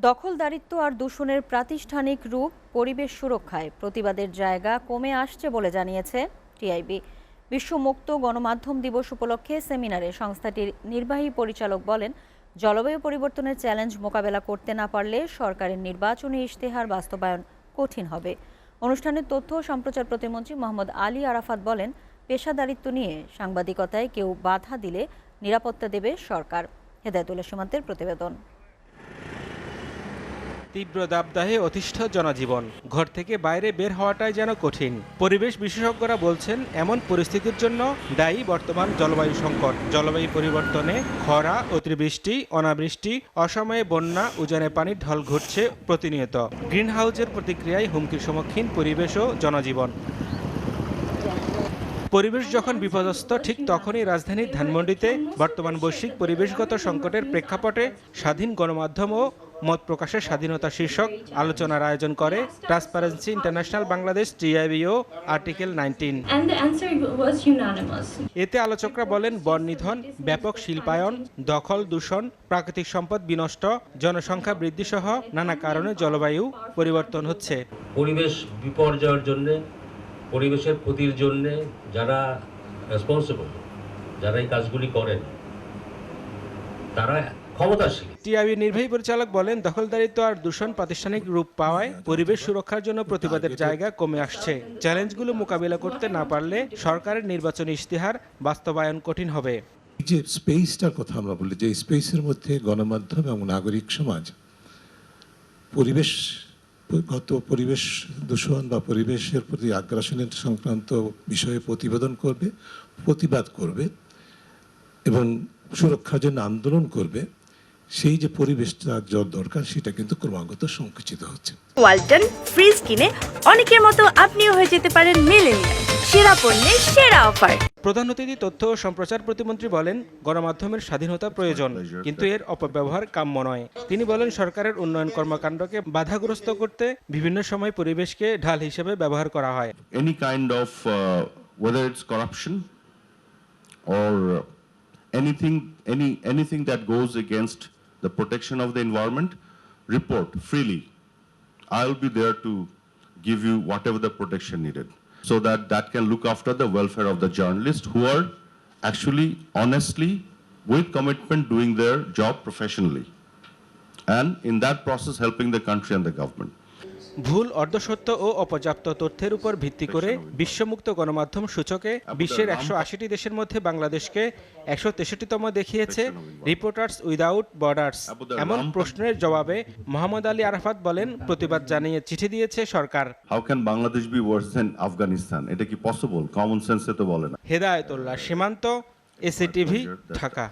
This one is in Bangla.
দখলদারিত্ব আর দূষণের প্রাতিষ্ঠানিক রূপ পরিবেশ সুরক্ষায় প্রতিবাদের জায়গা কমে আসছে বলে জানিয়েছে টিআইবি। বিশ্ব মুক্ত গণমাধ্যম দিবস উপলক্ষে সেমিনারে সংস্থাটির নির্বাহী পরিচালক বলেন, জলবায়ু পরিবর্তনের চ্যালেঞ্জ মোকাবেলা করতে না পারলে সরকারের নির্বাচনী ইশতেহার বাস্তবায়ন কঠিন হবে। অনুষ্ঠানে তথ্য ও সম্প্রচার প্রতিমন্ত্রী মোহাম্মদ আলী আরাফাত বলেন, পেশাদারিত্ব নিয়ে সাংবাদিকতায় কেউ বাধা দিলে নিরাপত্তা দেবে সরকার। হেদায়েতুল্লাহ সীমান্তের প্রতিবেদন। তীব্র দাবদাহে অতিষ্ঠ জনজীবন, ঘর থেকে বাইরে বের হওয়াটাই যেন কঠিন। পরিবেশ বিশেষজ্ঞরা বলছেন, এমন পরিস্থিতির জন্য দায়ী বর্তমান জলবায়ু সংকট। জলবায়ু পরিবর্তনে খরা, অতিবৃষ্টি, অনাবৃষ্টি, অসময়ে বন্যা, উজানে পানির ঢল ঘটছে প্রতিনিয়ত। গ্রিন হাউসের প্রতিক্রিয়ায় হুমকির সম্মুখীন পরিবেশ ও জনজীবন। পরিবেশ যখন বিপর্যস্ত, ঠিক তখনই রাজধানীর ধানমন্ডিতে বর্তমান বৈশ্বিক পরিবেশগত সংকটের প্রেক্ষাপটে স্বাধীন গণমাধ্যম ও মত প্রকাশের স্বাধীনতা শীর্ষক আলোচনার আয়োজন করে ট্রান্সপারেন্সি ইন্টারন্যাশনাল বাংলাদেশ, টিআইবি ও আর্টিকেল 19। এতে আলোচকরা বলেন, বন নিধন, ব্যাপক শিল্পায়ন, দখল, দূষণ, প্রাকৃতিক সম্পদ বিনষ্ট, জনসংখ্যা বৃদ্ধি সহ নানা কারণে জলবায়ু পরিবর্তন হচ্ছে। পরিবেশ বিপর্যয়ের জন্য, পরিবেশের ক্ষতির জন্য যারা রেসপন্সিবল, যারা এই কাজগুলি করেন, তারা ক্ষমতাশীল। টিআইবি নির্বাহী পরিচালক বলেন, দখলদারিত্ব আর দূষণ প্রাতিষ্ঠানিক রূপ পাওয়ায় পরিবেশ সুরক্ষার জন্য প্রতিবাদের জায়গা কমে আসছে। চ্যালেঞ্জগুলো মোকাবিলা করতে না পারলে সরকারের নির্বাচনী ইশতেহার বাস্তবায়ন কঠিন হবে। যে স্পেসটার কথা আমরা বলি, যে স্পেসের মধ্যে গণমাধ্যম এবং নাগরিক সমাজ পরিবেশ দূষণ বা পরিবেশের প্রতি আগ্রাসনের সংক্রান্ত বিষয়ে প্রতিবাদ করবে এবং সুরক্ষার জন্য আন্দোলন করবে, সেই যে পরিবেশটা দরকার সেটা কিন্তু ক্রমাগত সংকুচিত হচ্ছে। ওয়ালটন ফ্রিজ কিনে অনেকের মতো আপনিও হয়ে যেতে পারেন মিলেনিয়াল। সেরা পণ্যের সেরা অফার। প্রধান অতিথি তথ্য ও সম্প্রচার প্রতিমন্ত্রী বলেন, গণমাধ্যমের স্বাধীনতা প্রয়োজন, কিন্তু এর অপব্যবহার কাম্য নয়। তিনি বলেন, সরকারের উন্নয়ন কর্মকাণ্ডকে বাধাগ্রস্ত করতে বিভিন্ন সময় পরিবেশকে ঢাল হিসেবে ব্যবহার করা হয়। Any kind of whether it's corruption or anything that goes against the protection of the environment, report freely. I'll be there to give you whatever the protection needed, so that can look after the welfare of the journalists who are actually honestly with commitment doing their job professionally, and in that process helping the country and the government. ভুল, অর্ধসত্য ও অপর্যাপ্ত তথ্যের উপর ভিত্তি করে বিশ্বমুক্ত গণমাধ্যম সূচকে বিশ্বের 180টি দেশের মধ্যে বাংলাদেশকে 163তম দেখিয়েছে রিপোর্টার্স উইদাউট বর্ডার্স। এমন প্রশ্নের জবাবে মোহাম্মদ আলী আরাফাত বলেন, প্রতিবাদ জানিয়ে চিঠি দিয়েছে সরকার। How can Bangladesh be worse than Afghanistan? এটা কি পসিবল? কমন সেন্সে তো বলে না। হেদায়েতুল্লাহ সীমান্ত, এসিটিভি, ঢাকা।